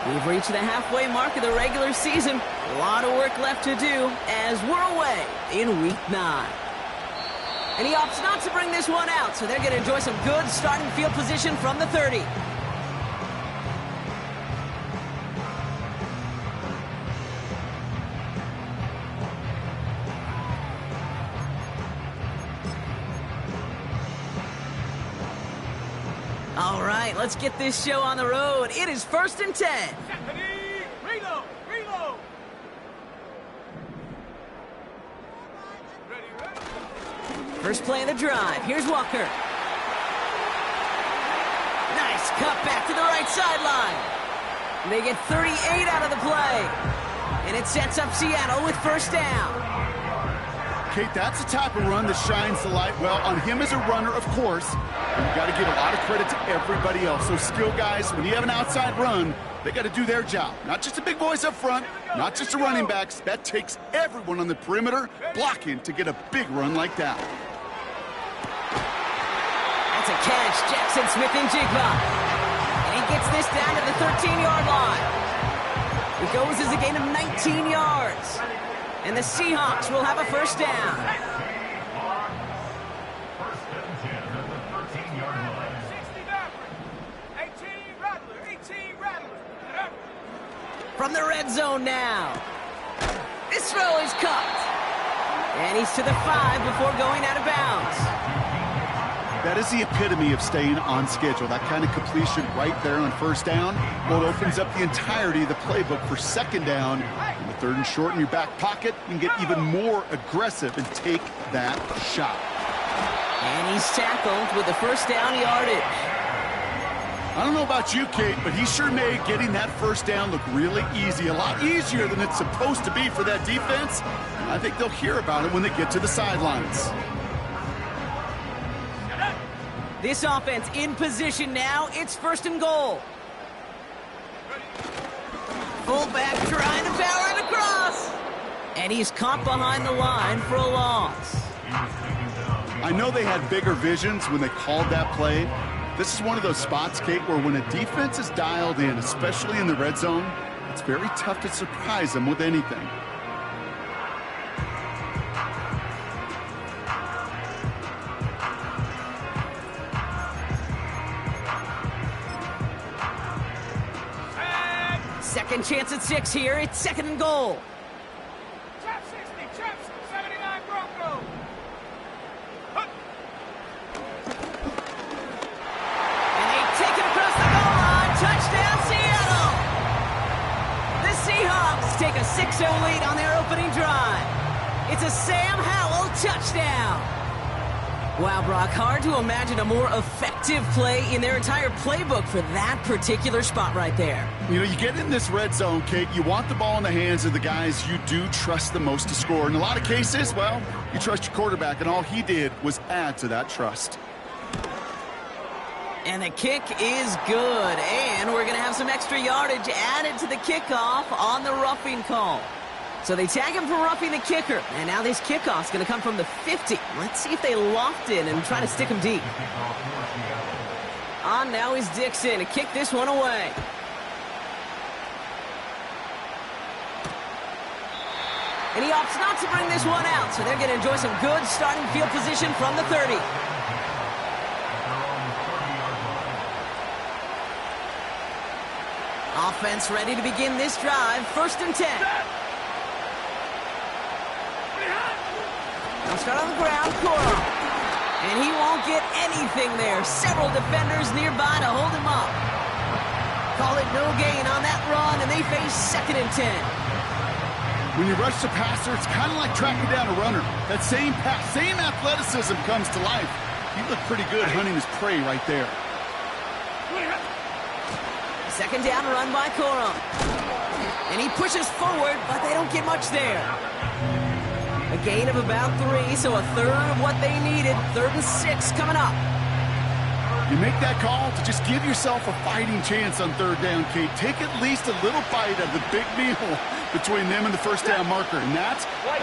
We've reached the halfway mark of the regular season. A lot of work left to do as we're away in Week 9. And he opts not to bring this one out, so they're going to enjoy some good starting field position from the 30. All right, let's get this show on the road. It is 1st and 10. Reload! Reload! First play of the drive. Here's Walker. Nice cut back to the right sideline. They get 38 out of the play. And it sets up Seattle with first down. Kate, that's the type of run that shines the light well on him as a runner, of course. You've got to give a lot of credit to everybody else. Those skill guys, when you have an outside run, they got to do their job. Not just the big boys up front, not just the running backs. That takes everyone on the perimeter blocking to get a big run like that. That's a catch, Jackson Smith-Njigba. And he gets this down to the 13-yard line. It goes as a gain of 19 yards. And the Seahawks will have a first down. From the red zone now. This throw is caught. And he's to the 5 before going out of bounds. That is the epitome of staying on schedule. That kind of completion right there on first down. Well, it opens up the entirety of the playbook for second down. In the 3rd and short in your back pocket, you can get even more aggressive and take that shot. And he's tackled with the first down yardage. I don't know about you, Kate, but he sure made getting that first down look really easy. A lot easier than it's supposed to be for that defense. And I think they'll hear about it when they get to the sidelines. This offense in position now. It's 1st and goal. Fullback trying to power it across. And he's caught behind the line for a loss. I know they had bigger visions when they called that play. This is one of those spots, Kate, where when a defense is dialed in, especially in the red zone, it's very tough to surprise them with anything. Second chance at 6 here. It's 2nd and goal. Trap 60, trap 79 Bronco. And they take it across the goal line. Touchdown, Seattle! The Seahawks take a 6-0 lead on their opening drive. It's a Sam Howell touchdown. Wow, Brock, hard to imagine a more effective play in their entire playbook for that particular spot right there. You know, you get in this red zone, Kate, you want the ball in the hands of the guys you do trust the most to score. In a lot of cases, well, you trust your quarterback, and all he did was add to that trust. And the kick is good, and we're going to have some extra yardage added to the kickoff on the roughing call. So they tag him for roughing the kicker, and now this kickoff's going to come from the 50. Let's see if they loft in and try to stick him deep. On now is Dixon to kick this one away. And he opts not to bring this one out, so they're going to enjoy some good starting field position from the 30. Offense ready to begin this drive. 1st and 10. They'll start on the ground, Corum. And he won't get anything there. Several defenders nearby to hold him up. Call it no gain on that run, and they face 2nd and 10. When you rush the passer, it's kind of like tracking down a runner. That same pass, same athleticism comes to life. He looked pretty good hunting his prey right there. 2nd down run by Corum. And he pushes forward, but they don't get much there. A gain of about 3, so a third of what they needed. 3rd and 6 coming up. You make that call to just give yourself a fighting chance on 3rd down, Kate. Take at least a little bite of the big meal between them and the first down marker. And that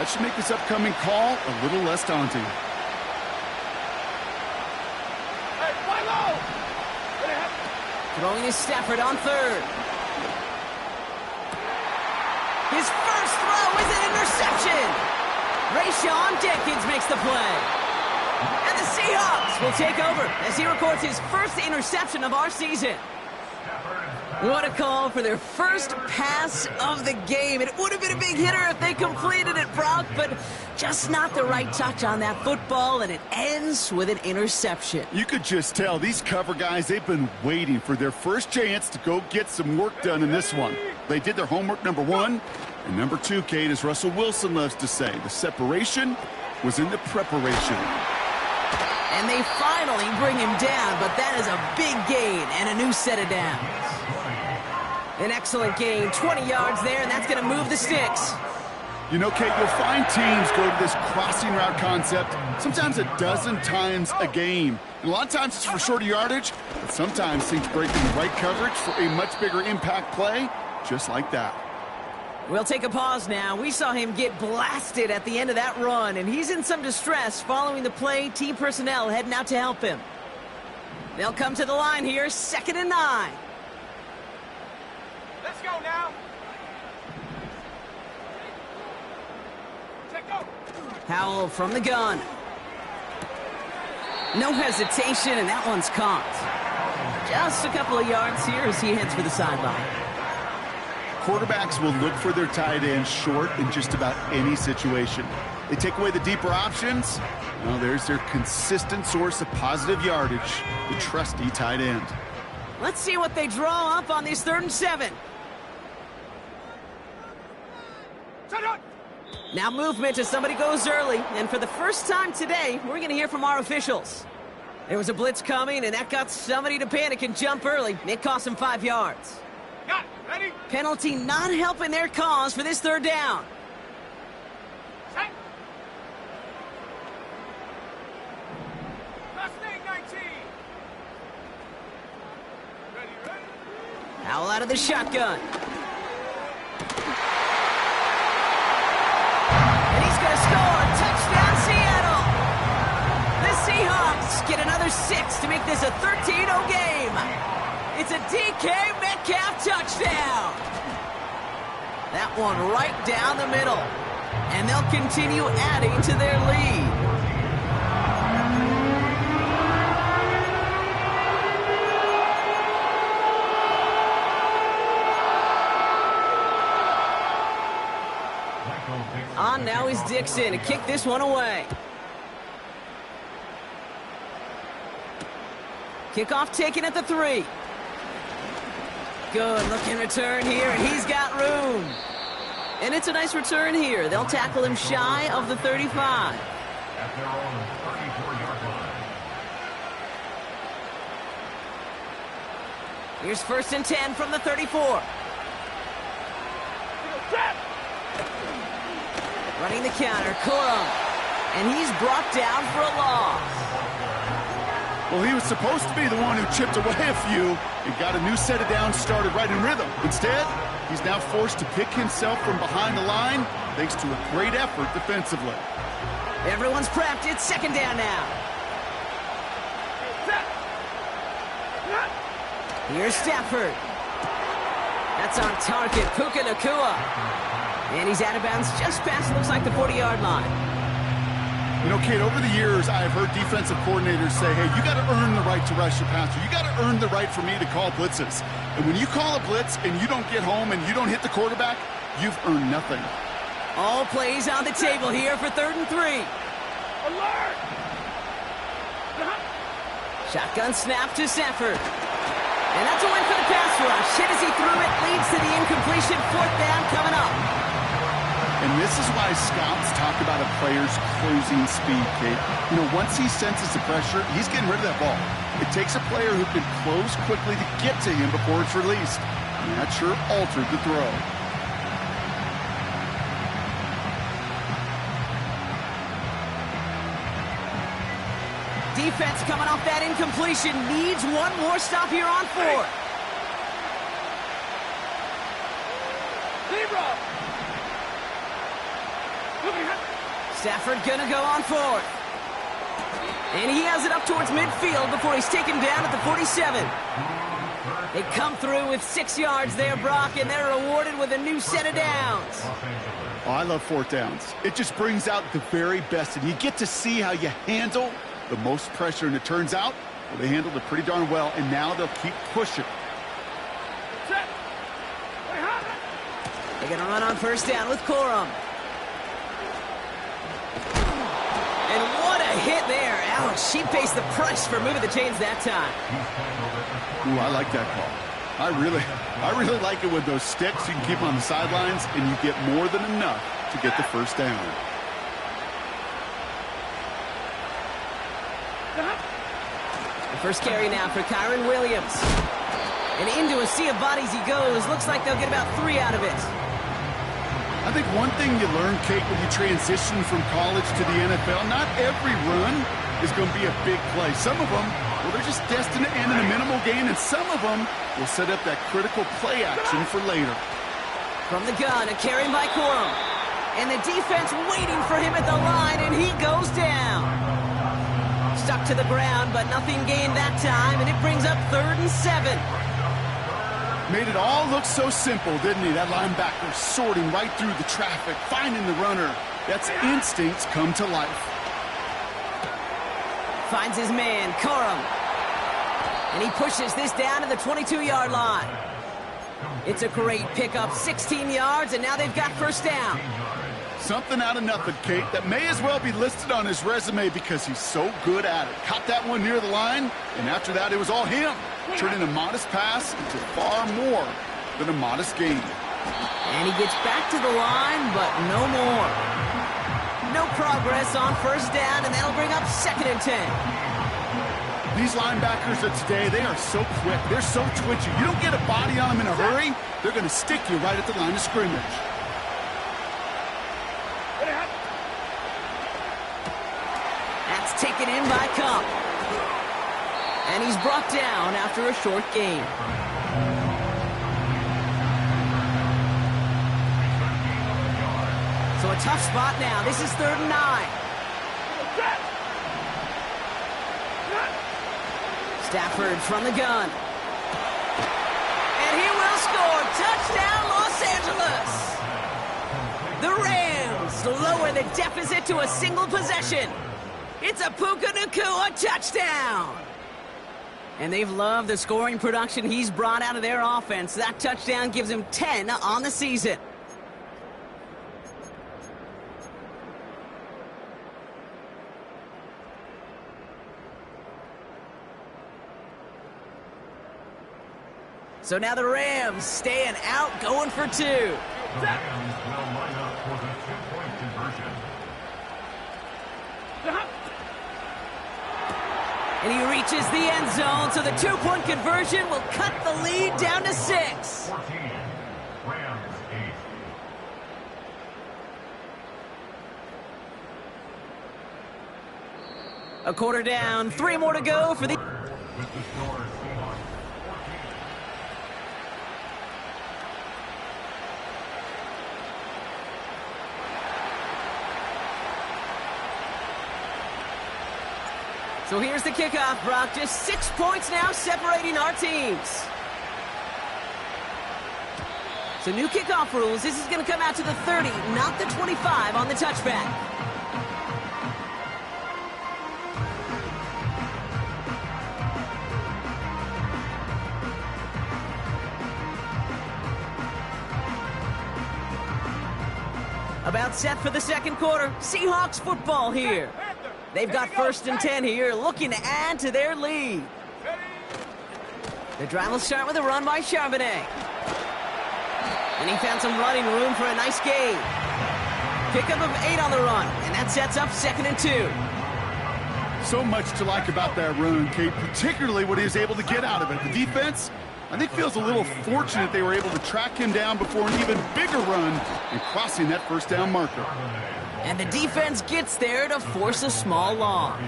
should make this upcoming call a little less daunting. Throwing is Stafford on 3rd. His first throw is an interception. Rayshon Jenkins makes the play. And the Seahawks will take over as he records his first interception of our season. What a call for their first pass of the game. It would have been a big hitter if they completed it, Brock, but just not the right touch on that football, and it ends with an interception. You could just tell these cover guys, they've been waiting for their first chance to go get some work done in this one. They did their homework, number one. And number two, Kate, as Russell Wilson loves to say, the separation was in the preparation. And they finally bring him down, but that is a big gain and a new set of downs. An excellent gain, 20 yards there, and that's going to move the sticks. You know, Kate, you'll find teams go to this crossing route concept sometimes a dozen times a game. And a lot of times it's for shorter yardage, but sometimes teams break in the right coverage for a much bigger impact play, just like that. We'll take a pause now. We saw him get blasted at the end of that run, and he's in some distress following the play. Team personnel heading out to help him. They'll come to the line here, 2nd and 9. Let's go now. Check go. Howell from the gun. No hesitation, and that one's caught. Just a couple of yards here as he heads for the sideline. Quarterbacks will look for their tight end short in just about any situation. They take away the deeper options. Well, there's their consistent source of positive yardage, the trusty tight end. Let's see what they draw up on this 3rd and 7. Now movement as somebody goes early, and for the first time today, we're going to hear from our officials. There was a blitz coming, and that got somebody to panic and jump early. It cost them 5 yards. Got it. Ready? Penalty not helping their cause for this 3rd down. Set. Mustang 19. Ready. Howell out of the shotgun. And he's going to score. Touchdown, Seattle. The Seahawks get another 6 to make this a 13-0 game. It's a DK Metcalf touchdown. That one right down the middle. And they'll continue adding to their lead. On now is Dixon to kick this one away. Kickoff taken at the 3. Good looking return here, and he's got room. And it's a nice return here. They'll tackle him shy of the 35. At their own 34-yard line. Here's 1st and 10 from the 34. Running the counter, Corum. And he's brought down for a loss. Well, he was supposed to be the one who chipped away a few and got a new set of downs started right in rhythm. Instead, he's now forced to pick himself from behind the line thanks to a great effort defensively. Everyone's prepped. It's 2nd down now. Here's Stafford. That's on target. Puka Nacua. And he's out of bounds just past, looks like, the 40-yard line. You know, Kate, over the years, I've heard defensive coordinators say, hey, you got to earn the right to rush your passer. You got to earn the right for me to call blitzes. And when you call a blitz and you don't get home and you don't hit the quarterback, you've earned nothing. All plays on the table here for 3rd and 3. Alert! Shotgun snap to Stafford. And that's a win for the pass rush. Hit as he threw it, leads to the incompletion. 4th down coming up. And this is why scouts talk about a player's closing speed, Kate. You know, once he senses the pressure, he's getting rid of that ball. It takes a player who can close quickly to get to him before it's released. And that sure altered the throw. Defense coming off that incompletion needs one more stop here on 4th. Zebra! Stafford gonna go on 4th. And he has it up towards midfield before he's taken down at the 47. They come through with 6 yards there, Brock, and they're rewarded with a new set of downs. Oh, I love fourth downs. It just brings out the very best, and you get to see how you handle the most pressure, and it turns out well, they handled it pretty darn well, and now they'll keep pushing. Set. They have it. They're going to run on first down with Corum. And what a hit there. Ouch, she pays the price for moving the chains that time. Ooh, I like that call. I really like it with those sticks. You can keep them on the sidelines, and you get more than enough to get the first down. The first carry now for Kyron Williams. And into a sea of bodies he goes. Looks like they'll get about 3 out of it. I think one thing you learn, Kate, when you transition from college to the NFL, not every run is going to be a big play. Some of them, well, they're just destined to end in a minimal gain, and some of them will set up that critical play action for later. From the gun, a carry by Corum. And the defense waiting for him at the line, and he goes down. Stuck to the ground, but nothing gained that time, and it brings up 3rd and 7. Made it all look so simple, didn't he? That linebacker sorting right through the traffic, finding the runner. That's instincts come to life. Finds his man, Corum. And he pushes this down to the 22-yard line. It's a great pickup, 16 yards, and now they've got first down. Something out of nothing, Kate, that may as well be listed on his resume because he's so good at it. Caught that one near the line, and after that, it was all him. Turning a modest pass into far more than a modest gain. And he gets back to the line, but no more. No progress on first down, and that'll bring up 2nd and 10. These linebackers of today, they are so quick. They're so twitchy. You don't get a body on them in a hurry, they're going to stick you right at the line of scrimmage. That's taken in by Cup. And he's brought down after a short gain. So a tough spot now. This is 3rd and 9. Stafford from the gun. And he will score. Touchdown, Los Angeles. The Rams lower the deficit to a single possession. It's a Puka Nacua touchdown. And they've loved the scoring production he's brought out of their offense. That touchdown gives him 10 on the season. So now the Rams staying out, going for 2. The Rams will line up for the 2-point conversion. And he reaches the end zone, so the 2-point conversion will cut the lead down to 6. 14, Rams 8. A quarter down, 3 more to go for the... With the score, Seahawks 14. So here's the kickoff, Brock. Just 6 points now separating our teams. So new kickoff rules. This is going to come out to the 30, not the 25 on the touchback. About set for the second quarter. Seahawks football here. They've got 1st and 10 here, looking to add to their lead. The drive will start with a run by Charbonnet. And he found some running room for a nice gain. Pickup of 8 on the run, and that sets up 2nd and 2. So much to like about that run, Kate, particularly what he was able to get out of it. The defense, I think, feels a little fortunate they were able to track him down before an even bigger run and crossing that first down marker. And the defense gets there to force a small loss.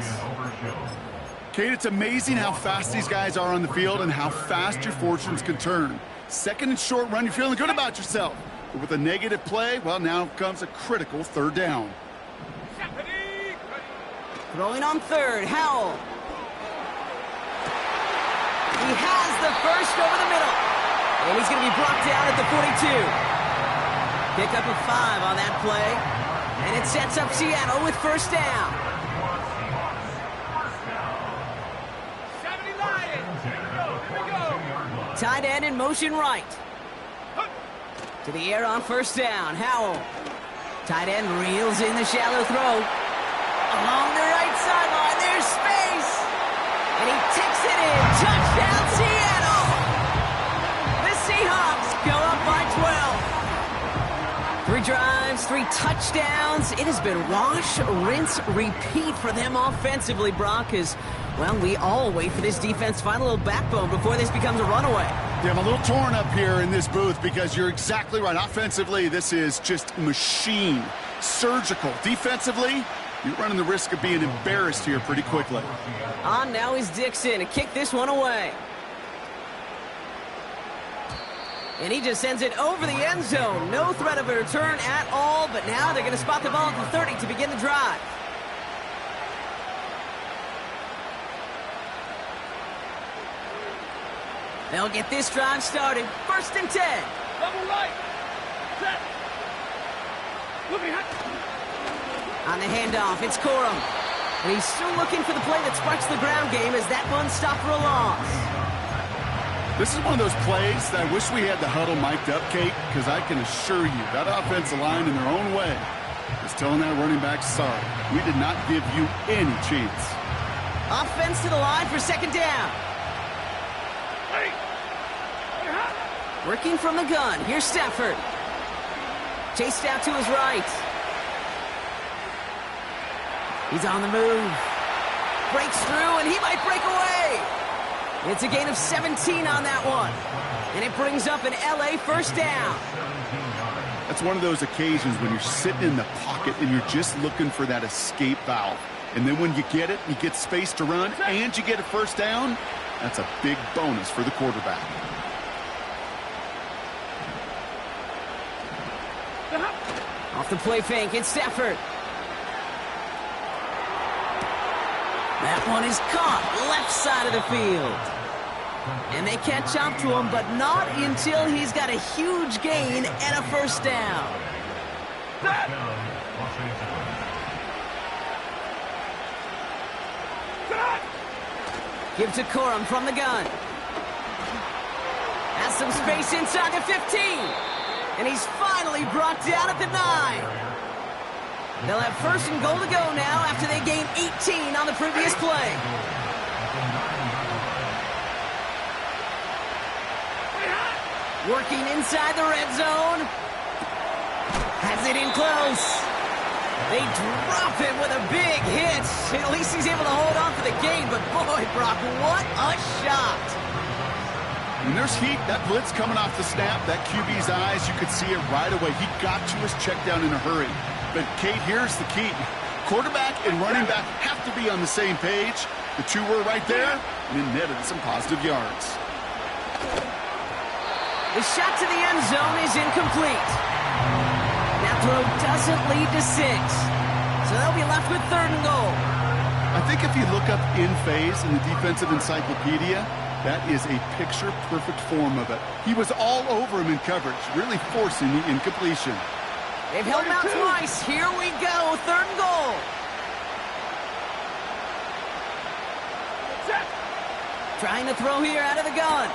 Kate, it's amazing how fast these guys are on the field and how fast your fortunes can turn. 2nd and short run, you're feeling good about yourself. But with a negative play, well, now comes a critical 3rd down. Throwing on 3rd, Howell. He has the first over the middle. And he's going to be brought down at the 42. Pick up a 5 on that play. And it sets up Seattle with first down. 70 Lions. Here we go. Tight end in motion right. To the air on first down. Howell. Tight end reels in the shallow throw. Along the right sideline, there's space. And he takes it in. Touchdown, Seattle. The Seahawks go up by 12. 3 drives, 3 touchdowns. It has been wash, rinse, repeat for them offensively, Brock, as, well, we all wait for this defense to find a little backbone before this becomes a runaway. Yeah, I'm a little torn up here in this booth because you're exactly right. Offensively, this is just machine. Surgical. Defensively, you're running the risk of being embarrassed here pretty quickly. On now is Dixon to kick this one away. And he just sends it over the end zone. No threat of a return at all, but now they're going to spot the ball at the 30 to begin the drive. They'll get this drive started. First and 10. Double right. Set. Look behind. On the handoff, it's Corum. And he's still looking for the play that sparks the ground game as that one stopped for a loss. This is one of those plays that I wish we had the huddle mic'd up, Kate, because I can assure you that offensive line in their own way is telling that running back, sorry, we did not give you any chance. Offense to the line for second down. Hey. Working from the gun. Here's Stafford. Chased out to his right. He's on the move. Breaks through, and he might break away. It's a gain of 17 on that one. And it brings up an LA first down. That's one of those occasions when you're sitting in the pocket and you're just looking for that escape valve. And then when you get it, you get space to run, and you get a first down, that's a big bonus for the quarterback. Off the play fake, it's Stafford. That one is caught left side of the field. And they catch up to him, but not until he's got a huge gain and a first down. Give to Corum from the gun. Has some space inside the 15. And he's finally brought down at the 9. They'll have first and goal to go now after they gain 18 on the previous play. Working inside the red zone. Has it in close. They drop him with a big hit. At least he's able to hold on for the game, but boy, Brock, what a shot. When there's heat, that blitz coming off the snap, that QB's eyes, you could see it right away. He got to his check down in a hurry. But, Kate, here's the key. Quarterback and running back have to be on the same page. The two were right there, and it netted some positive yards. The shot to the end zone is incomplete. That throw doesn't lead to 6. So they'll be left with third and goal. I think if you look up in phase in the defensive encyclopedia, that is a picture-perfect form of it. He was all over him in coverage, really forcing the incompletion. They've held him out twice. Here we go, third and goal. Trying to throw here out of the gun.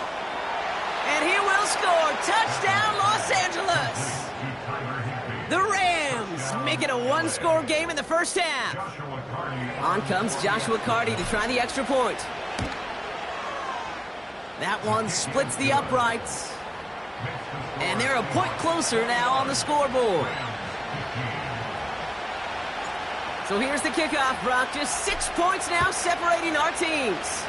And he will score. Touchdown, Los Angeles. The Rams make it a one-score game in the first half. On comes Joshua Carty to try the extra point. That one splits the uprights. And they're a point closer now on the scoreboard. So here's the kickoff, Brock. Just 6 points now separating our teams.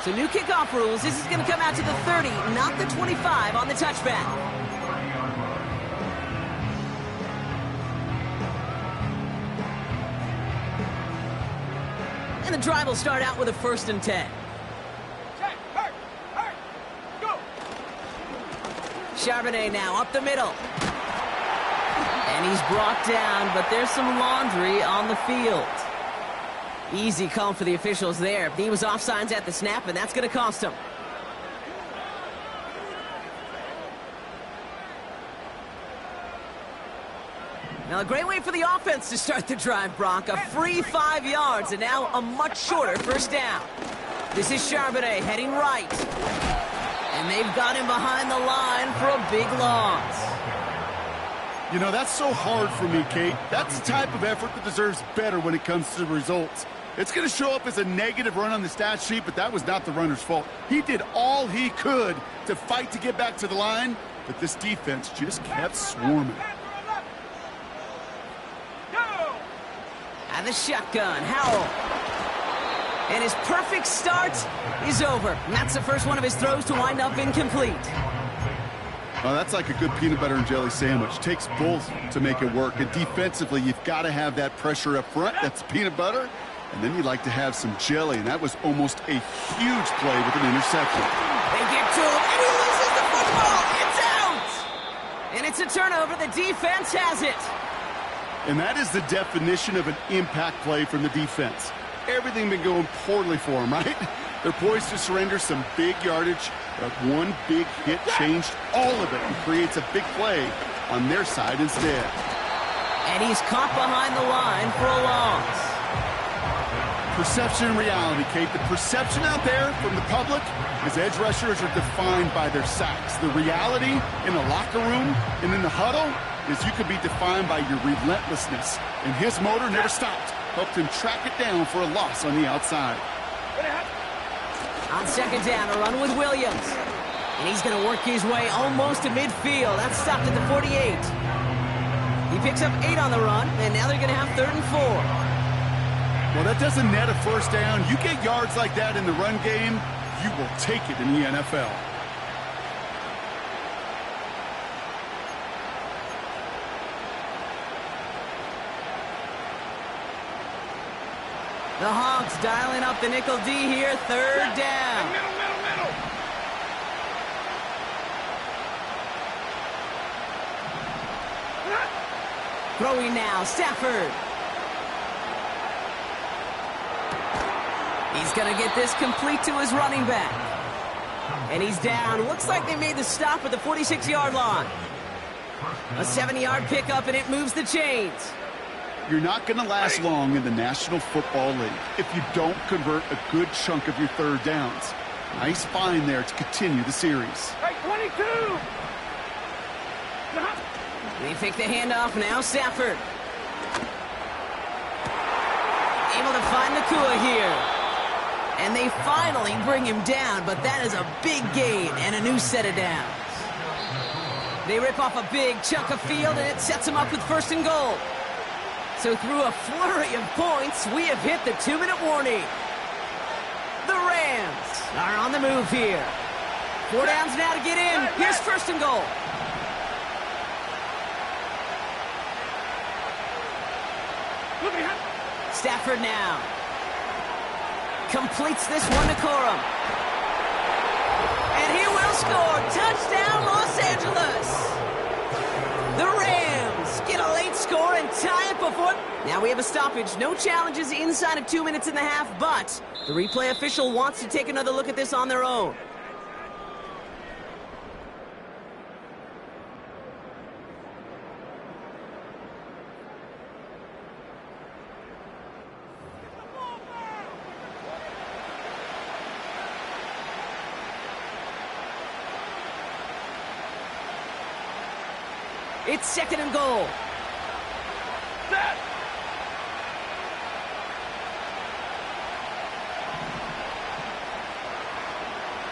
So new kickoff rules. This is going to come out to the 30, not the 25 on the touchback. And the drive will start out with a first and 10. Go. Charbonnet now up the middle. And he's brought down, but there's some laundry on the field. Easy call for the officials there. He was offsides at the snap, and that's going to cost him. Now, a great way for the offense to start the drive, Brock. A free 5 yards, and now a much shorter first down. This is Charbonnet heading right. And they've got him behind the line for a big loss. You know, that's so hard for me, Kate. That's the type of effort that deserves better when it comes to the results. It's going to show up as a negative run on the stat sheet, but that was not the runner's fault. He did all he could to fight to get back to the line, but this defense just kept swarming. And the shotgun, Howell. And his perfect start is over. And that's the first one of his throws to wind up incomplete. Well, that's like a good peanut butter and jelly sandwich. Takes both to make it work. And defensively, you've got to have that pressure up front. That's peanut butter. And then you'd like to have some jelly. And that was almost a huge play with an interception. They get to him, and he loses the football. It's out! And it's a turnover. The defense has it. And that is the definition of an impact play from the defense. Everything been going poorly for them, right? They're poised to surrender some big yardage, but one big hit changed all of it and creates a big play on their side instead. And he's caught behind the line for a loss. Perception and reality, Kate. The perception out there from the public is edge rushers are defined by their sacks. The reality in the locker room and in the huddle is you could be defined by your relentlessness. And his motor never stopped. Helped him track it down for a loss on the outside. On second down, a run with Williams. And he's going to work his way almost to midfield. That's stopped at the 48. He picks up 8 on the run, and now they're going to have 3rd and 4. Well, that doesn't net a first down. You get yards like that in the run game, you will take it in the NFL. The Hogs dialing up the nickel D here, 3rd down. Middle. Throwing now, Stafford. He's going to get this complete to his running back. And he's down. Looks like they made the stop at the 46-yard line. A 70-yard pickup, and it moves the chains. You're not going to last long in the National Football League if you don't convert a good chunk of your 3rd downs. Nice find there to continue the series. Hey, 22! They take the handoff now, Stafford. Able to find Nakua here. And they finally bring him down, but that is a big gain and a new set of downs. They rip off a big chunk of field, and it sets them up with 1st and goal. So through a flurry of points, we have hit the 2-minute warning. The Rams are on the move here. 4 downs now to get in. Here's 1st and goal. Stafford now. Completes this one to Corum. And he will score. Touchdown, Los Angeles. The Rams get a late score and tie it before. Now we have a stoppage. No challenges inside of 2 minutes and a half, but the replay official wants to take another look at this on their own. It's 2nd and goal. Set!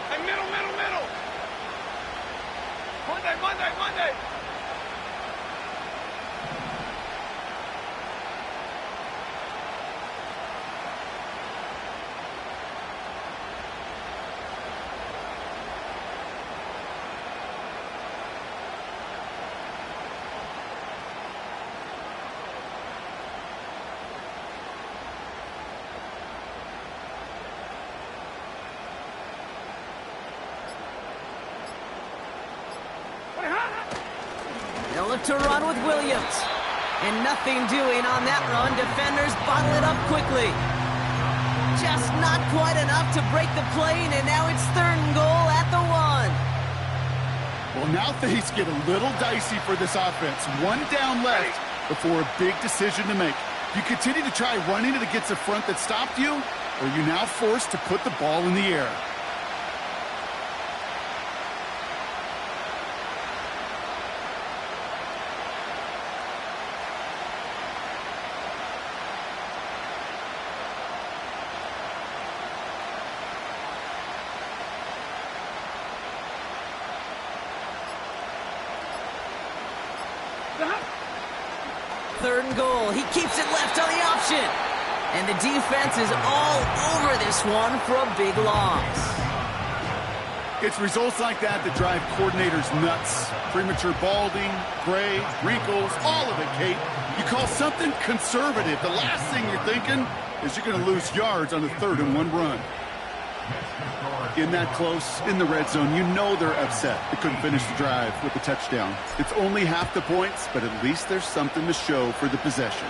Hey, middle. Monday. They'll look to run with Williams. And nothing doing on that run. Defenders bottle it up quickly. just not quite enough to break the plane, and now it's 3rd and goal at the 1. Well, now things get a little dicey for this offense. 1 down left before a big decision to make. You continue to try running it against a front that stopped you, or you're now forced to put the ball in the air. Third and goal. He keeps it left on the option. And the defense is all over this one for a big loss. It's results like that that drive coordinators nuts. Premature balding, gray, wrinkles, all of it, Kate. You call something conservative. The last thing you're thinking is you're going to lose yards on the 3rd and 1 run. In that close, in the red zone, you know they're upset. They couldn't finish the drive with the touchdown. It's only half the points, but at least there's something to show for the possession.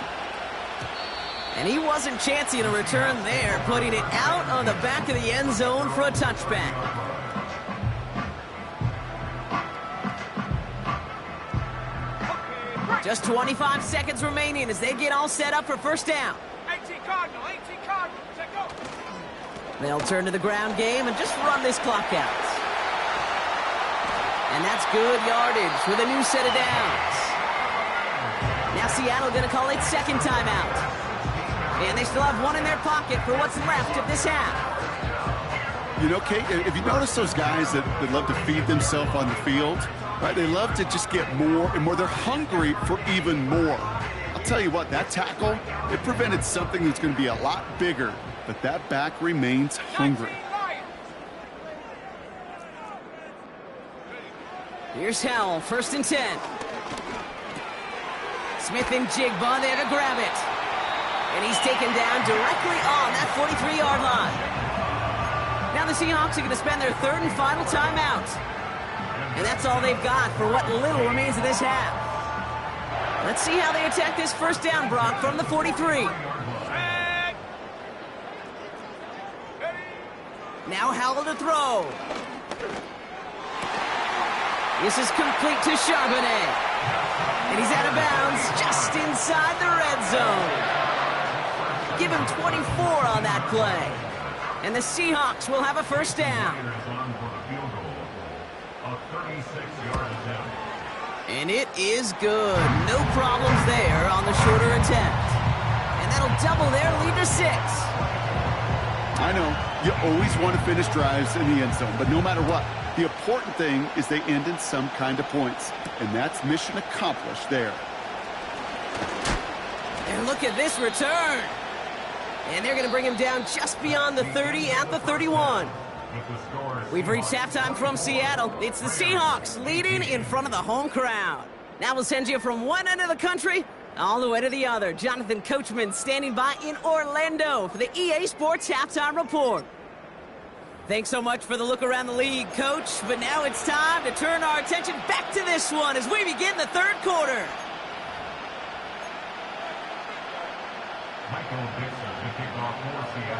And he wasn't chancing a return there, putting it out on the back of the end zone for a touchback. Just 25 seconds remaining as they get all set up for first down. 18 Cardinal, set go. They'll turn to the ground game and just run this clock out. And that's good yardage with a new set of downs. Now Seattle going to call it second timeout. And they still have one in their pocket for what's left of this half. You know, Kate, if you notice those guys that love to feed themselves on the field, right? They love to just get more and more. They're hungry for even more. I'll tell you what, that tackle, it prevented something that's going to be a lot bigger. But that back remains hungry. Here's Howell, 1st and 10. Smith and Jigba there to grab it. And he's taken down directly on that 43-yard line. Now the Seahawks are going to spend their 3rd and final timeout. And that's all they've got for what little remains of this half. Let's see how they attack this first down, Brock, from the 43. Now Howell to throw. This is complete to Charbonnet. And he's out of bounds just inside the red zone. Give him 24 on that play. And the Seahawks will have a first down. And it is good. No problems there on the shorter attempt. And that'll double their lead to 6. I know, you always want to finish drives in the end zone, but no matter what, the important thing is they end in some kind of points, and that's mission accomplished there. And look at this return. And they're going to bring him down just beyond the 30 at the 31. We've reached halftime from Seattle. It's the Seahawks leading in front of the home crowd. Now we'll send you from one end of the country all the way to the other. Jonathan Coachman standing by in Orlando for the EA Sports Halftime Report. Thanks so much for the look around the league, Coach. But now it's time to turn our attention back to this one as we begin the 3rd quarter.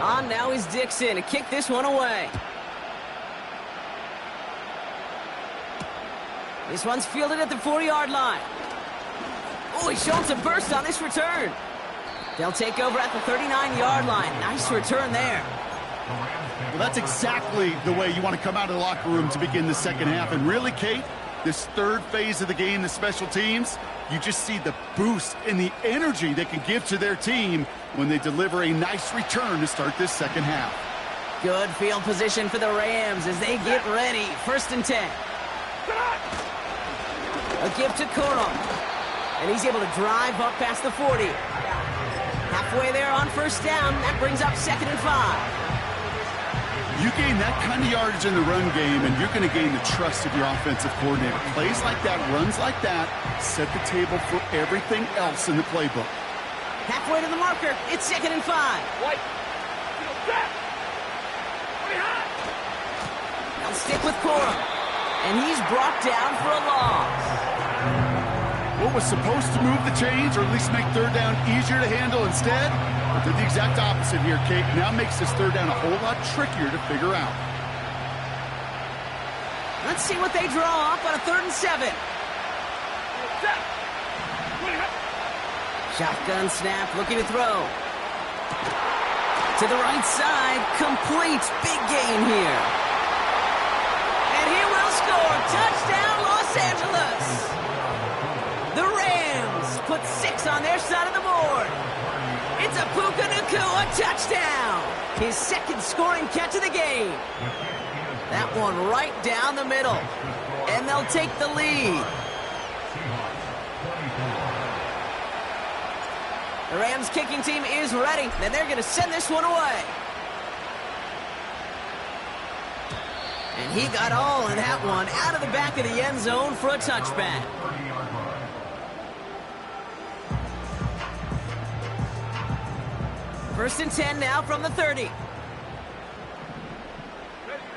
On now is Dixon to kick this one away. This one's fielded at the 40-yard line. Oh, he's showing some burst on this return. They'll take over at the 39-yard line. Nice return there. Well, that's exactly the way you want to come out of the locker room to begin the second half. And really, Kate, this 3rd phase of the game, the special teams, you just see the boost and the energy they can give to their team when they deliver a nice return to start this second half. Good field position for the Rams as they get ready. 1st and 10. A give to Corum. And he's able to drive up past the 40. Halfway there on first down. That brings up 2nd and 5. You gain that kind of yardage in the run game, and you're going to gain the trust of your offensive coordinator. Plays like that, runs like that, set the table for everything else in the playbook. Halfway to the marker. It's 2nd and 5. White. They'll stick with Corum. And he's brought down for a loss. what was supposed to move the chains, or at least make third down easier to handle instead, but did the exact opposite here, Kate. Now makes this third down a whole lot trickier to figure out. Let's see what they draw up on a 3rd and 7. Shotgun snap, looking to throw. To the right side, complete. Big gain here. And he will score. Touchdown, Los Angeles. The Rams put 6 on their side of the board. It's a Puka Nacua touchdown. His 2nd scoring catch of the game. That one right down the middle. And they'll take the lead. The Rams kicking team is ready, and they're going to send this one away. And he got all in that one out of the back of the end zone for a touchback. First and 10 now from the 30.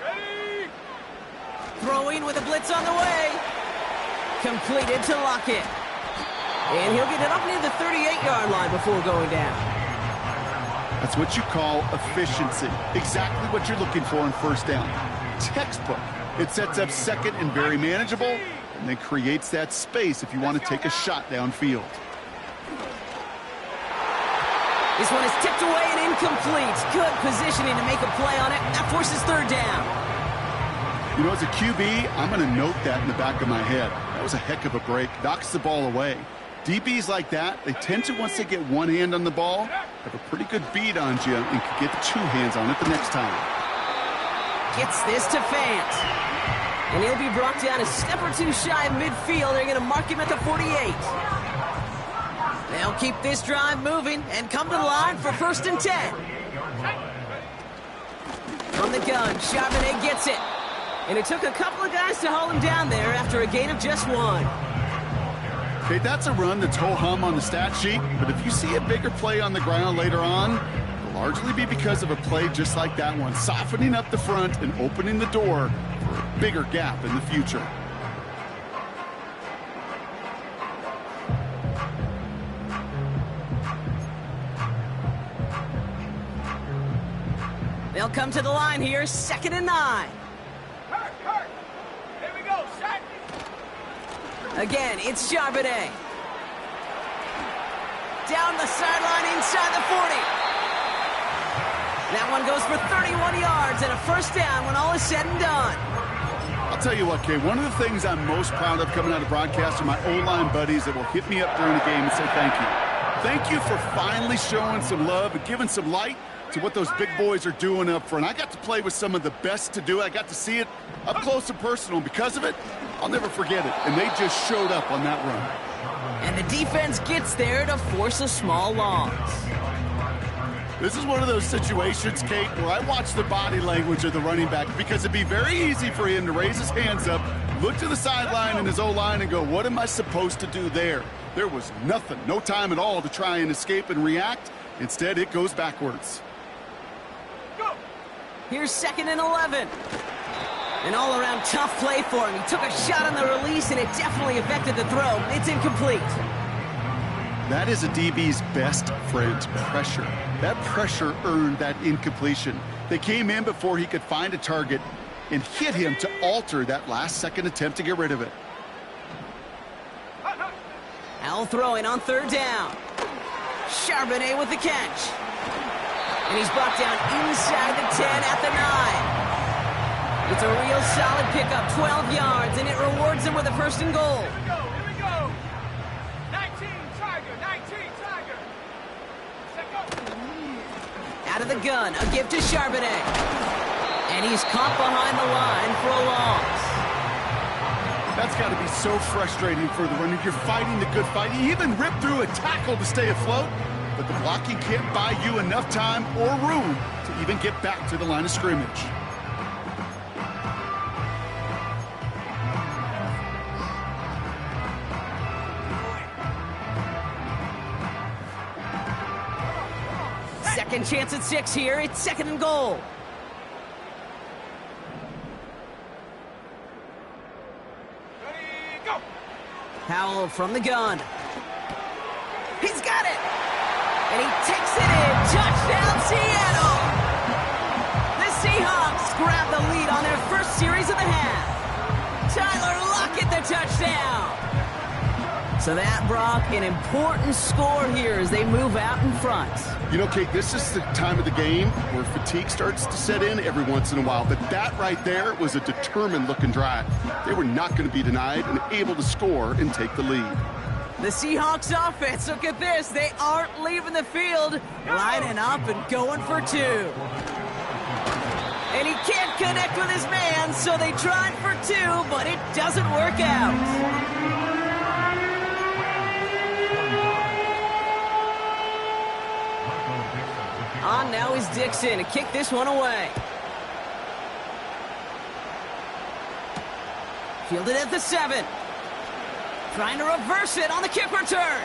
Ready. Throwing with a blitz on the way. Completed to Lockett. And he'll get it up near the 38-yard line before going down. That's what you call efficiency. Exactly what you're looking for in first down. Textbook. It sets up second and very manageable, and then creates that space if you want to take a shot downfield. This one is tipped away and incomplete. Good positioning to make a play on it. That forces third down. You know, as a QB, I'm going to note that in the back of my head. That was a heck of a break. Knocks the ball away. DBs like that, they tend to, once they get one hand on the ball, have a pretty good beat on you and can get 2 hands on it the next time. Gets this to Fant. And he'll be brought down a step or 2 shy of midfield. They're going to mark him at the 48. They'll keep this drive moving and come to the line for 1st and 10. From the gun, Charbonnet gets it. And it took a couple of guys to hold him down there after a gain of just 1. Okay, that's a run that's ho-hum on the stat sheet, but if you see a bigger play on the ground later on, it'll largely be because of a play just like that one, softening up the front and opening the door for a bigger gap in the future. They'll come to the line here, 2nd and 9. Hurt. Here we go, set. Again, it's Charbonnet. Down the sideline inside the 40. That one goes for 31 yards and a first down when all is said and done. I'll tell you what, Kay, one of the things I'm most proud of coming out of broadcast are my O-line buddies that will hit me up during the game and say thank you. Thank you for finally showing some love and giving some light to what those big boys are doing up front. I got to play with some of the best to do it. I got to see it up close and personal. And because of it, I'll never forget it. And they just showed up on that run. And the defense gets there to force a small loss. This is one of those situations, Kate, where I watch the body language of the running back because it'd be very easy for him to raise his hands up, look to the sideline in his O-line and go, what am I supposed to do there? There was nothing, no time at all to try and escape and react. Instead, it goes backwards. Here's 2nd and 11. An all-around tough play for him. He took a shot on the release, and it definitely affected the throw. It's incomplete. That is a DB's best friend, pressure. That pressure earned that incompletion. They came in before he could find a target and hit him to alter that last-second attempt to get rid of it. Al throwing on 3rd down. Charbonnet with the catch. And he's brought down inside the 10 at the 9. It's a real solid pickup, 12 yards, and it rewards him with a 1st and goal. Here we go. 19 Tiger. Set go. Out of the gun, a give to Charbonnet. And he's caught behind the line for a loss. That's got to be so frustrating for the runner. You're fighting the good fight. You even ripped through a tackle to stay afloat, but the blocking can't buy you enough time or room to even get back to the line of scrimmage. Second chance at 6 here. It's 2nd and goal. Ready, go. Howell from the gun. He's got it! And he takes it in. Touchdown, Seattle! The Seahawks grab the lead on their first series of the half. Tyler Lockett, the touchdown! So that, Brock, an important score here as they move out in front. You know, Kate, this is the time of the game where fatigue starts to set in every once in a while. But that right there was a determined-looking drive. They were not going to be denied and able to score and take the lead. The Seahawks offense, look at this. They aren't leaving the field, lining up and going for two. And he can't connect with his man, so they tried for two, but it doesn't work out. On now is Dixon to kick this one away. Fielded at the 7. Trying to reverse it on the kick return.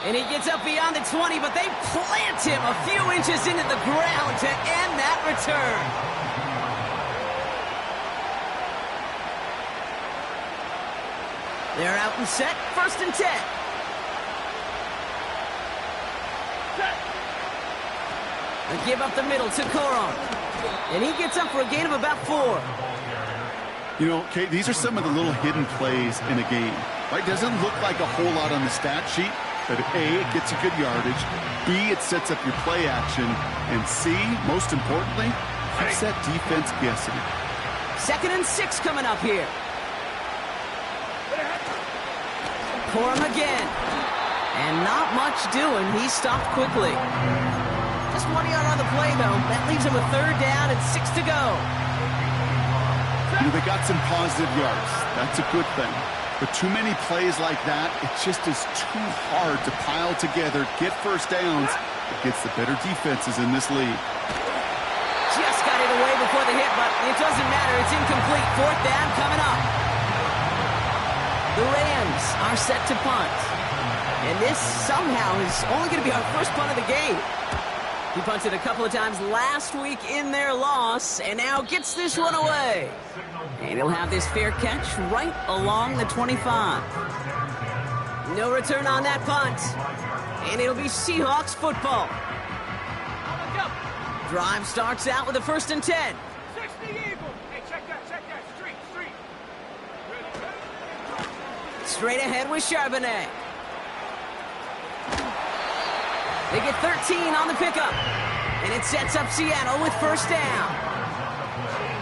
And he gets up beyond the 20, but they plant him a few inches into the ground to end that return. They're out and set, 1st and 10. They give up the middle to Coron. And he gets up for a gain of about 4. You know, Kate, these are some of the little hidden plays in a game. Right? Doesn't look like a whole lot on the stat sheet, but A, it gets you good yardage. B, it sets up your play action. And C, most importantly, keeps that defense guessing. 2nd and 6 coming up here. Corum again. And not much doing. He stopped quickly. Just 1 yard on the play, though. That leaves him a 3rd down and 6 to go. You know, they got some positive yards. That's a good thing. But too many plays like that, it just is too hard to pile together, get first downs against the better defenses in this league. Just got it away before the hit, but it doesn't matter. It's incomplete. 4th down coming up. The Rams are set to punt. And this somehow is only going to be our first punt of the game. He punted a couple of times last week in their loss, and now gets this one away. And he'll have this fair catch right along the 25. No return on that punt. And it'll be Seahawks football. Drive starts out with a 1st and 10. 60 Eagle. Hey, check that. Street. Straight ahead with Charbonnet. They get 13 on the pickup. And it sets up Seattle with 1st down.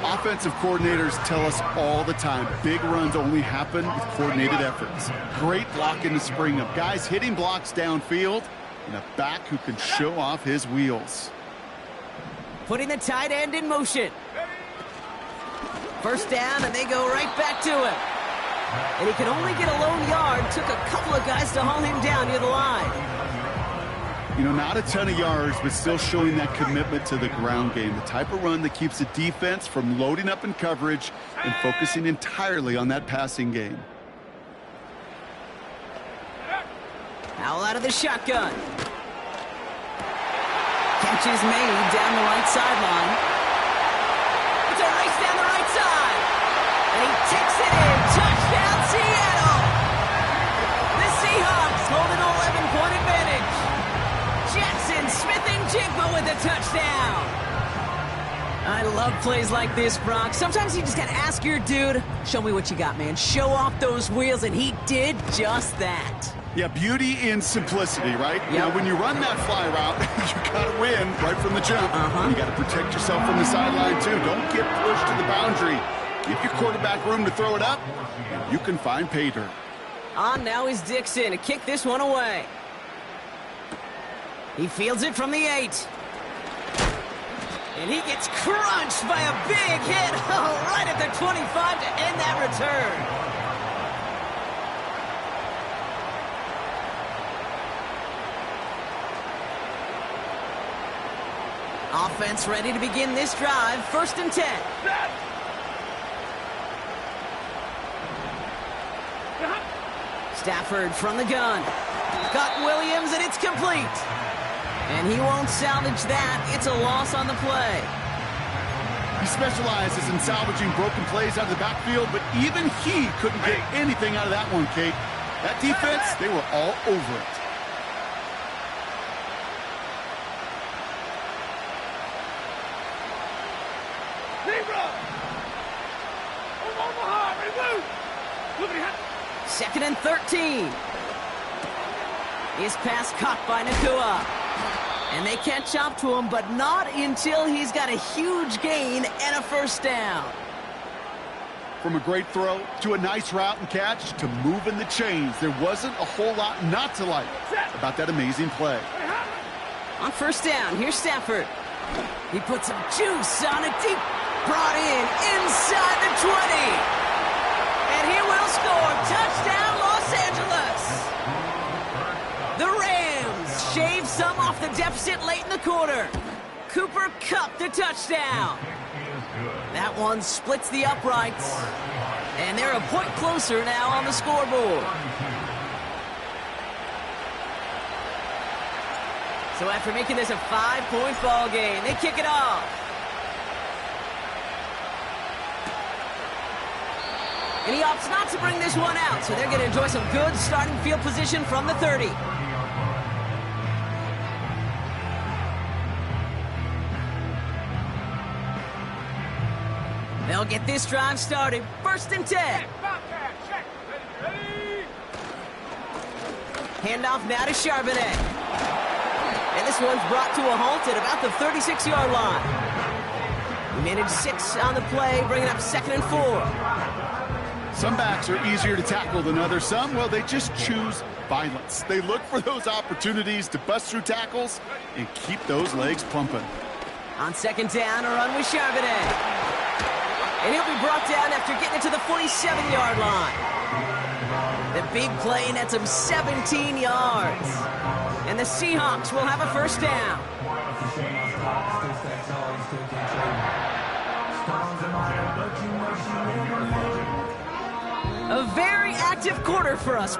Offensive coordinators tell us all the time, big runs only happen with coordinated efforts. Great block in the spring of guys hitting blocks downfield and a back who can show off his wheels. Putting the tight end in motion. 1st down, and they go right back to him. And he could only get a lone yard. Took a couple of guys to haul him down near the line. You know, not a ton of yards, but still showing that commitment to the ground game. The type of run that keeps the defense from loading up in coverage and focusing entirely on that passing game. Howell out of the shotgun. Catch is made down the right sideline. It's a race down the right side. And he takes it in. Touchdown, Seattle. The Seahawks hold an 11-point advantage. Jackson Smith-Njigba with a touchdown. I love plays like this, Brock. Sometimes you just got to ask your dude, show me what you got, man. Show off those wheels, and he did just that. Yeah, beauty in simplicity, right? Yep. You know, when you run that fly route, you got to win right from the jump. You got to protect yourself from the sideline, too. Don't get pushed to the boundary. Give your quarterback room to throw it up, and you can find pay dirt. On now is Dixon to kick this one away. He fields it from the 8. And he gets crunched by a big hit right at the 25 to end that return. Offense ready to begin this drive. 1st and 10. Stafford from the gun. Got Williams, and it's complete. And he won't salvage that. It's a loss on the play. He specializes in salvaging broken plays out of the backfield, but even he couldn't get anything out of that one, Kate. That defense, they were all over it. Second and 13. His pass caught by Nacua. And they catch up to him, but not until he's got a huge gain and a first down. From a great throw to a nice route and catch to moving the chains, there wasn't a whole lot not to like about that amazing play. On first down, here's Stafford. He puts some juice on it deep. Brought in inside the 20. And he will score. Touchdown, Los Angeles. The Rams shave some off the deficit late in the quarter. Cooper Kupp the touchdown. That one splits the uprights. And they're a point closer now on the scoreboard. So after making this a 5-point ball game, they kick it off. And he opts not to bring this one out, so they're going to enjoy some good starting field position from the 30. They'll get this drive started. First and 10. Handoff now to Charbonnet. And this one's brought to a halt at about the 36-yard line. He managed 6 on the play, bringing up second and 4. Some backs are easier to tackle than others. Some, well, they just choose violence. They look for those opportunities to bust through tackles and keep those legs pumping. On second down, a run with Charbonnet. And he'll be brought down after getting it to the 47-yard line. The big play nets him 17 yards. And the Seahawks will have a first down. A very active quarter for us.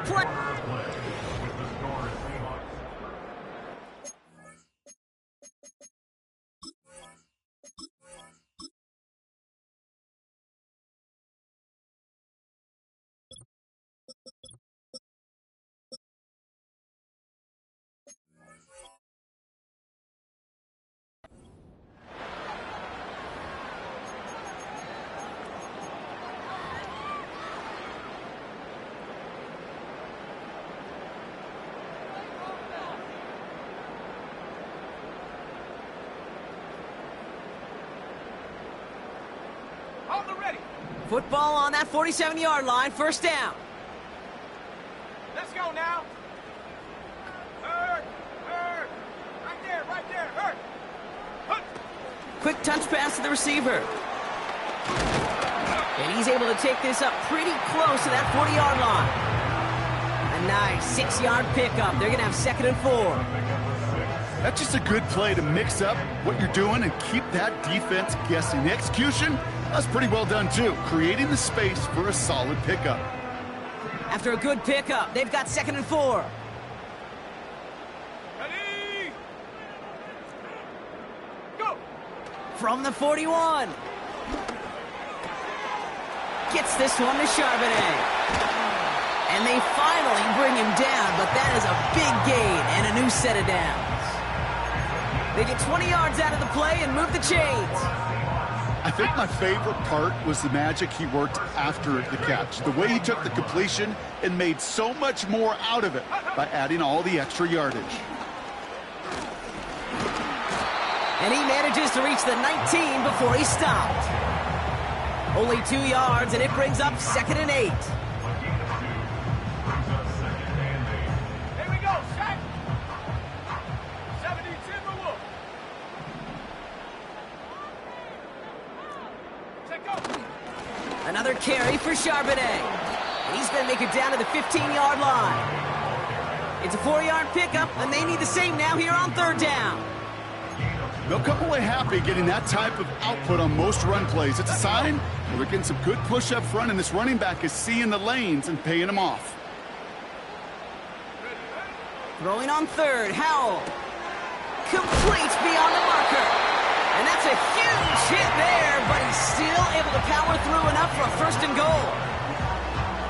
Football on that 47-yard line, first down. Let's go now. Hurt. Right there, hurt. Quick touch pass to the receiver. And he's able to take this up pretty close to that 40-yard line. A nice 6-yard pickup. They're going to have second and 4. That's just a good play to mix up what you're doing and keep that defense guessing. The execution, that's pretty well done too, creating the space for a solid pickup. After a good pickup, they've got second and 4. Ready? Go! From the 41. Gets this one to Charbonnet. And they finally bring him down, but that is a big gain and a new set of downs. They get 20 yards out of the play and move the chains. I think my favorite part was the magic he worked after the catch. The way he took the completion and made so much more out of it by adding all the extra yardage. And he manages to reach the 19 before he stopped. Only 2 yards, and it brings up second and 8. Here we go, set. 70 Timberwolves. Check go. Another carry for Charbonnet. And he's going to make it down to the 15-yard line. It's a 4-yard pickup, and they need the same now here on third down. They'll come away happy getting that type of output on most run plays. It's a sign that they're getting some good push up front, and this running back is seeing the lanes and paying them off. Throwing on third, Howell. Complete beyond the marker. And that's a huge hit there, but he's still able to power through enough for a first and goal.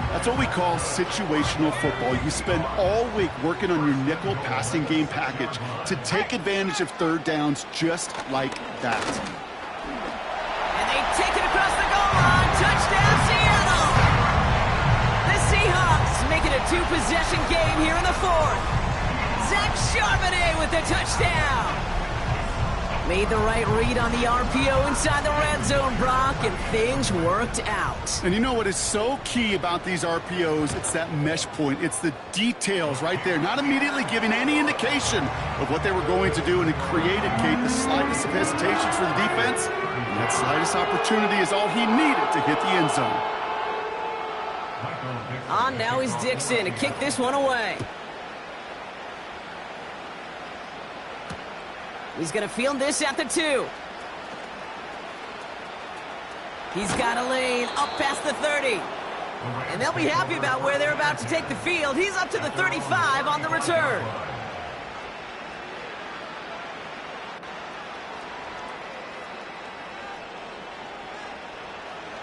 That's what we call situational football. You spend all week working on your nickel passing game package to take advantage of third downs just like that. And they take it across the goal line. Touchdown, Seattle! The Seahawks make it a two-possession game here in the fourth. Zach Charbonnet with the touchdown. Made the right read on the RPO inside the red zone, Brock, and things worked out. And you know what is so key about these RPOs? It's that mesh point. It's the details right there, not immediately giving any indication of what they were going to do, and it created, Kate, the slightest of hesitations for the defense, and that slightest opportunity is all he needed to hit the end zone. On now is Dixon to kick this one away. He's going to field this at the 2. He's got a lane up past the 30. And they'll be happy about where they're about to take the field. He's up to the 35 on the return.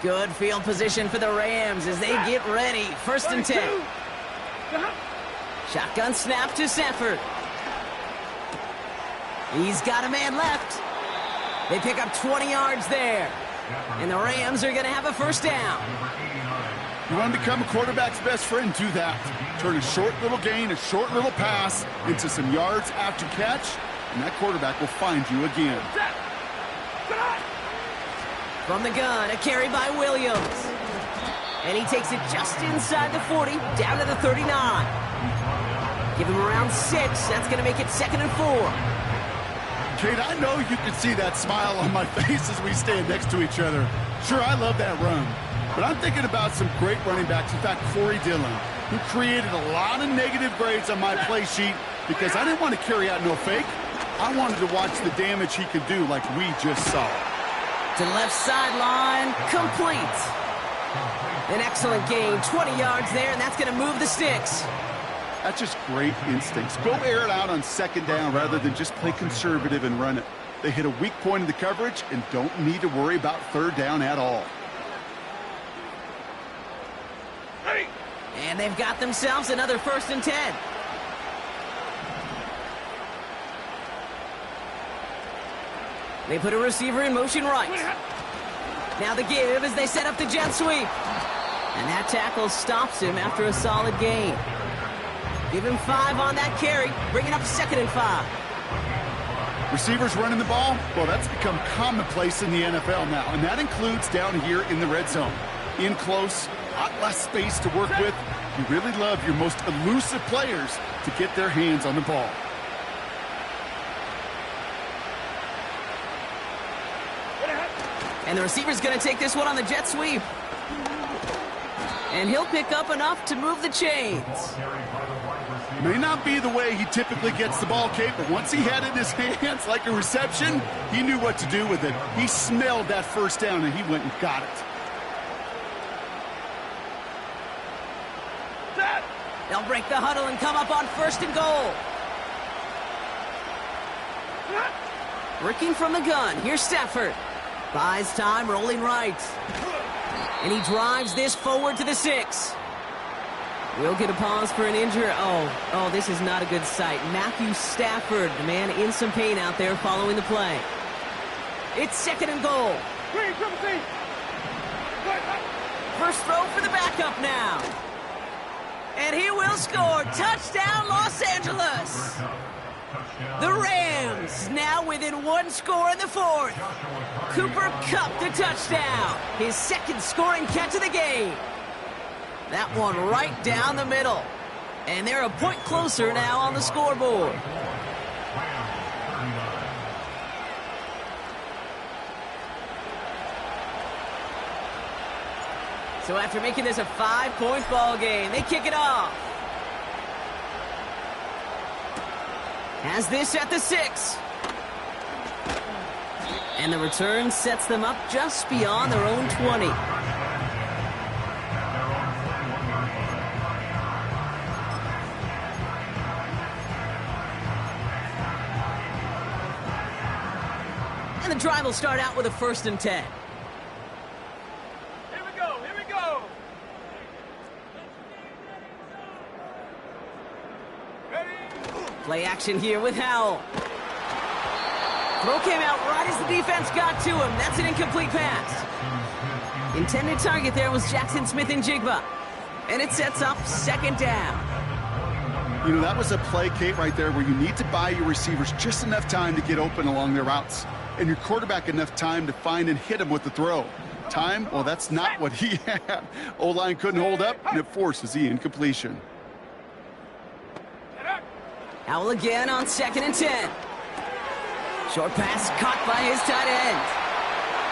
Good field position for the Rams as they get ready. First and 10. Shotgun snap to Sanford. He's got a man left. They pick up 20 yards there. And the Rams are going to have a first down. You want to become a quarterback's best friend, do that. Turn a short little gain, a short little pass into some yards after catch, and that quarterback will find you again. From the gun, a carry by Williams. And he takes it just inside the 40, down to the 39. Give him around 6. That's going to make it 2nd and 4. Kate, I know you can see that smile on my face as we stand next to each other. Sure, I love that run. But I'm thinking about some great running backs. In fact, Corey Dillon, who created a lot of negative grades on my play sheet because I didn't want to carry out no fake. I wanted to watch the damage he could do like we just saw. To the left sideline, complete. An excellent gain, 20 yards there, and that's going to move the sticks. That's just great instincts. Go air it out on second down rather than just play conservative and run it. They hit a weak point in the coverage and don't need to worry about third down at all. And they've got themselves another 1st and 10. They put a receiver in motion right. Now the give as they set up the jet sweep. And that tackle stops him after a solid gain. Give him 5 on that carry, bringing up 2nd and 5. Receivers running the ball, well, that's become commonplace in the NFL now, and that includes down here in the red zone. In close, a lot less space to work with. You really love your most elusive players to get their hands on the ball. And the receiver's going to take this one on the jet sweep. And he'll pick up enough to move the chains. May not be the way he typically gets the ball, Kate, but once he had it in his hands like a reception, he knew what to do with it. He smelled that first down, and he went and got it. They'll break the huddle and come up on 1st and goal. Working from the gun, here's Stafford. Buys time, rolling right. And he drives this forward to the 6. We'll get a pause for an injury. Oh, this is not a good sight. Matthew Stafford, the man in some pain out there following the play. It's 2nd and goal. First throw for the backup now. And he will score. Touchdown, Los Angeles. The Rams now within 1 score in the 4th. Cooper Kupp the touchdown. His 2nd scoring catch of the game. That one right down the middle. And they're a point closer now on the scoreboard. So after making this a 5-point ball game, they kick it off. Has this at the 6. And the return sets them up just beyond their own 20. And the drive will start out with a 1st and 10. Here we go, here we go. Ready? Play action here with Howell. Throw came out right as the defense got to him. That's an incomplete pass. Intended target there was Jackson Smith-Njigba. And it sets up 2nd down. You know, that was a play, Kate, right there where you need to buy your receivers just enough time to get open along their routes. And your quarterback enough time to find and hit him with the throw. Time? Well, that's not what he had. O-line couldn't hold up, and it forces the incompletion. Howell again on 2nd and 10. Short pass caught by his tight end.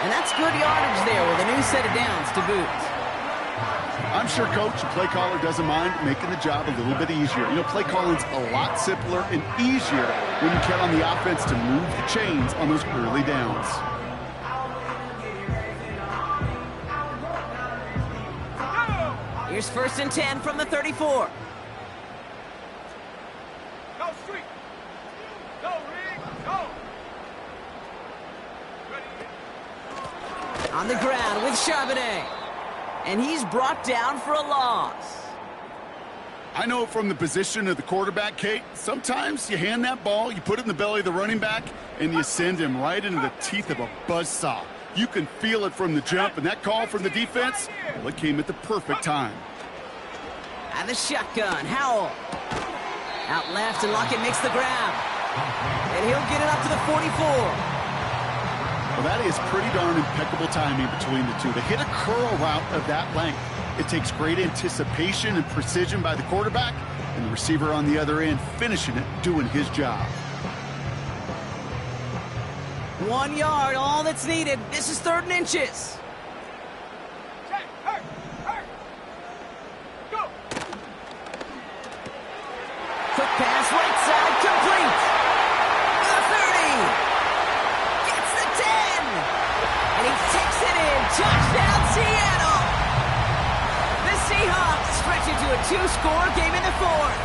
And that's good yardage there with a new set of downs to boot. I'm sure, Coach, the play caller doesn't mind making the job a little bit easier. You know, play calling's a lot simpler and easier when you count on the offense to move the chains on those early downs. Here's 1st and 10 from the 34. Go, Street. Go, Reed. Go. Ready? On the ground with Charbonnet. And he's brought down for a loss. I know from the position of the quarterback, Kate, sometimes you hand that ball, you put it in the belly of the running back, and you send him right into the teeth of a buzzsaw. You can feel it from the jump, and that call from the defense, well, it came at the perfect time. And the shotgun, Howell. Out left, and Lockett makes the grab. And he'll get it up to the 44. Well, that is pretty darn impeccable timing between the two. To hit a curl route of that length, it takes great anticipation and precision by the quarterback, and the receiver on the other end finishing it, doing his job. 1 yard, all that's needed. This is 3rd and inches. Check. Hurt. Go. Quick pass, right side, complete. The 30. Gets the 10. And he takes it in. Touchdown, Seattle. The Seahawks stretch into a 2-score game in the 4th.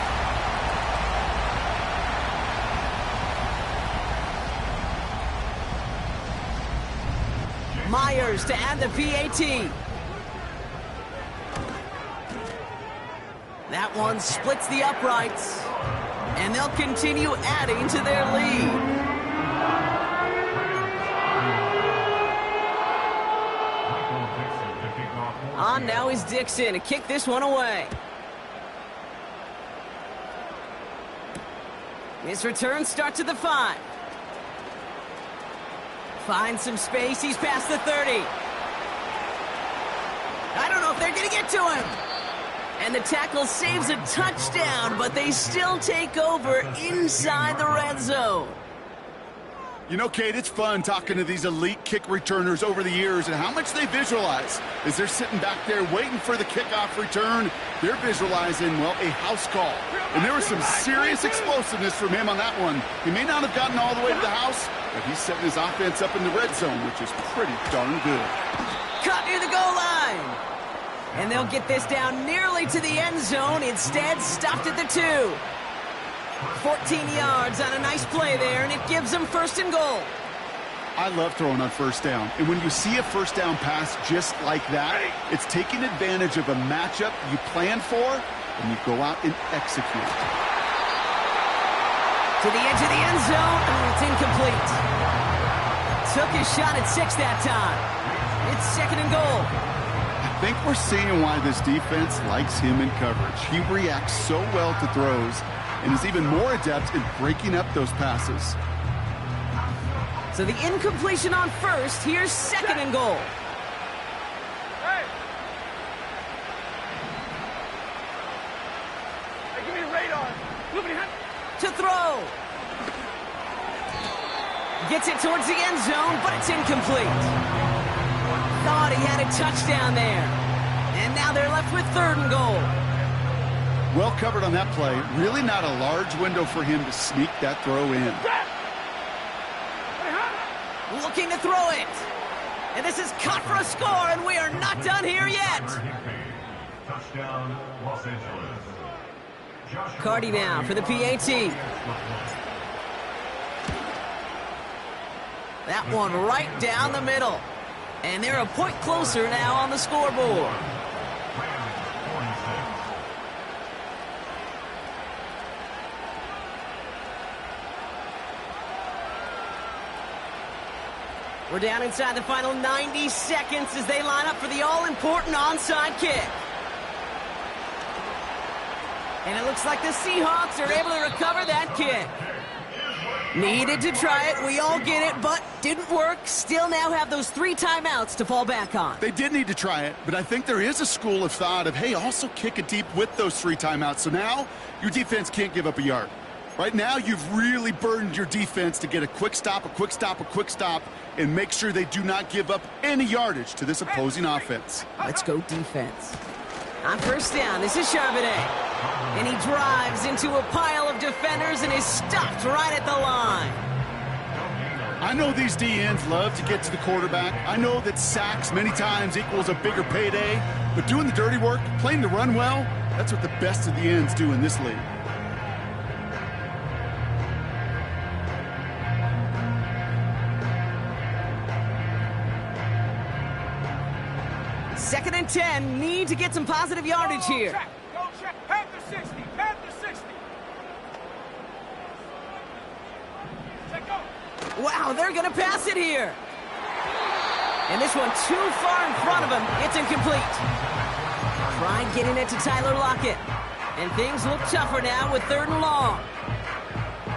Myers to add the PAT. That one splits the uprights. And they'll continue adding to their lead. On now is Dixon to kick this one away. His return starts at the 5. Finds some space. He's past the 30. I don't know if they're going to get to him. And the tackle saves a touchdown, but they still take over inside the red zone. You know, Kate, it's fun talking to these elite kick returners over the years and how much they visualize. As they're sitting back there waiting for the kickoff return, they're visualizing, well, a house call. And there was some serious explosiveness from him on that one. He may not have gotten all the way to the house, but he's setting his offense up in the red zone, which is pretty darn good. Caught near the goal line. And they'll get this down nearly to the end zone. Instead, stopped at the 2. 14 yards on a nice play there, and it gives them 1st and goal. I love throwing on 1st down. And when you see a 1st down pass just like that, it's taking advantage of a matchup you plan for, and you go out and execute. To the edge of the end zone. Oh, it's incomplete. Took his shot at 6 that time. It's 2nd and goal. I think we're seeing why this defense likes him in coverage. He reacts so well to throws and is even more adept in breaking up those passes. So the incompletion on 1st. Here's 2nd and goal. Hey, give me radar. To throw. Gets it towards the end zone, but it's incomplete. Thought he had a touchdown there. And now they're left with 3rd and goal. Well covered on that play. Really not a large window for him to sneak that throw in. Looking to throw it. And this is cut for a score, and we are not done here yet. Touchdown, Los Angeles. Cardi now for the PAT. That one right down the middle. And they're a point closer now on the scoreboard. We're down inside the final 90 seconds as they line up for the all-important onside kick. And it looks like the Seahawks are able to recover that kick. Needed to try it, we all get it, but didn't work. Still now have those 3 timeouts to fall back on. They did need to try it, but I think there is a school of thought of, hey, also kick it deep with those 3 timeouts. So now your defense can't give up a yard. Right now, you've really burdened your defense to get a quick stop, and make sure they do not give up any yardage to this opposing offense. Let's go defense. On first down, this is Charbonnet. And he drives into a pile of defenders and is stopped right at the line. I know these DNs love to get to the quarterback. I know that sacks many times equals a bigger payday, but doing the dirty work, playing the run well, that's what the best of the ends do in this league. Second and 10, need to get some positive yardage here. Go check. Past the 60. Past the 60. Check go. Wow, they're going to pass it here. And this one too far in front of him. It's incomplete. Tried getting it to Tyler Lockett. And things look tougher now with 3rd and long.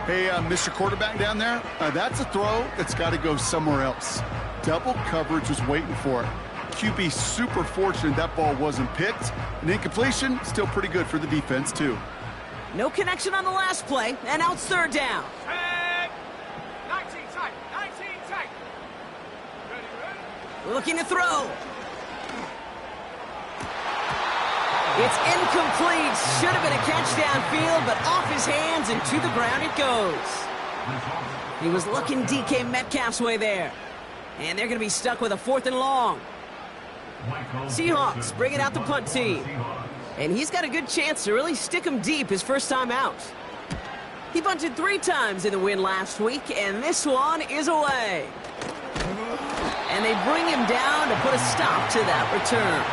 Hey, Mr. Quarterback down there, that's a throw that's got to go somewhere else. Double coverage was waiting for it. QB super fortunate that ball wasn't picked. An incompletion, still pretty good for the defense, too. No connection on the last play, and now it's 3rd down. And 19 tight. 19 tight. Ready? Looking to throw. It's incomplete. Should have been a catch downfield, but off his hands and to the ground it goes. He was looking DK Metcalf's way there. And they're going to be stuck with a 4th and long. Seahawks bringing out the punt team. And he's got a good chance to really stick him deep his first time out. He punted 3 times in the win last week, and this one is away. And they bring him down to put a stop to that return.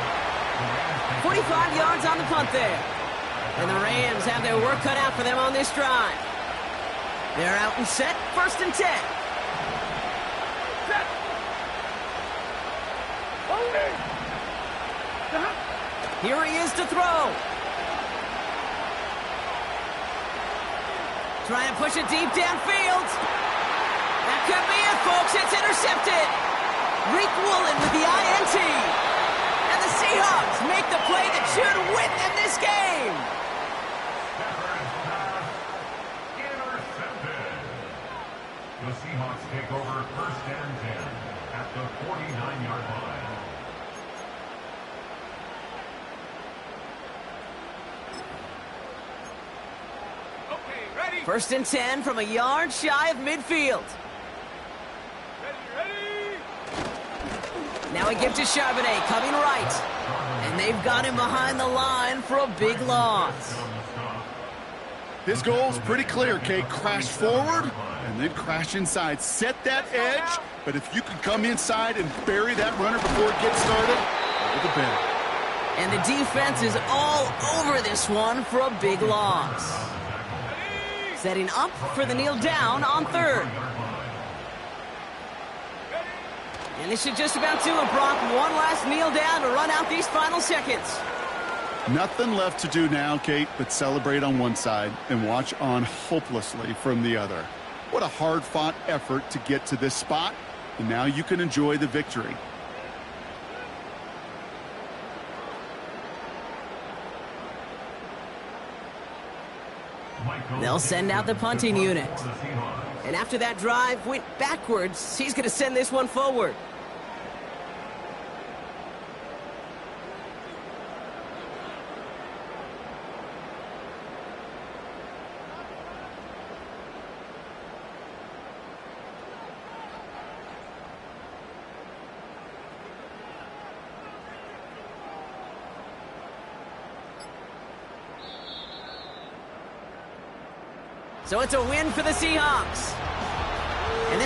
45 yards on the punt there. And the Rams have their work cut out for them on this drive. They're out and set, 1st and 10. Here he is to throw. Trying to push it deep downfield. That could be it, folks. It's intercepted. Reek Woolen with the INT. And the Seahawks make the play that should win them this game. Intercepted. The Seahawks take over 1st and 10 at the 49-yard line. Ready? 1st and 10 from a yard shy of midfield. Ready? Now a give to Charbonnet, coming right. And they've got him behind the line for a big loss. His goal's pretty clear, Kate. Crash forward and then crash inside. Set that edge, but if you can come inside and bury that runner before it gets started, all the better. And the defense is all over this one for a big loss. Setting up for the kneel down on 3rd. And this should just about do it, Brock. One last kneel down to run out these final seconds. Nothing left to do now, Kate, but celebrate on one side and watch on hopelessly from the other. What a hard-fought effort to get to this spot, and now you can enjoy the victory. They'll send out the punting unit. And after that drive went backwards, he's going to send this one forward. So it's a win for the Seahawks. And this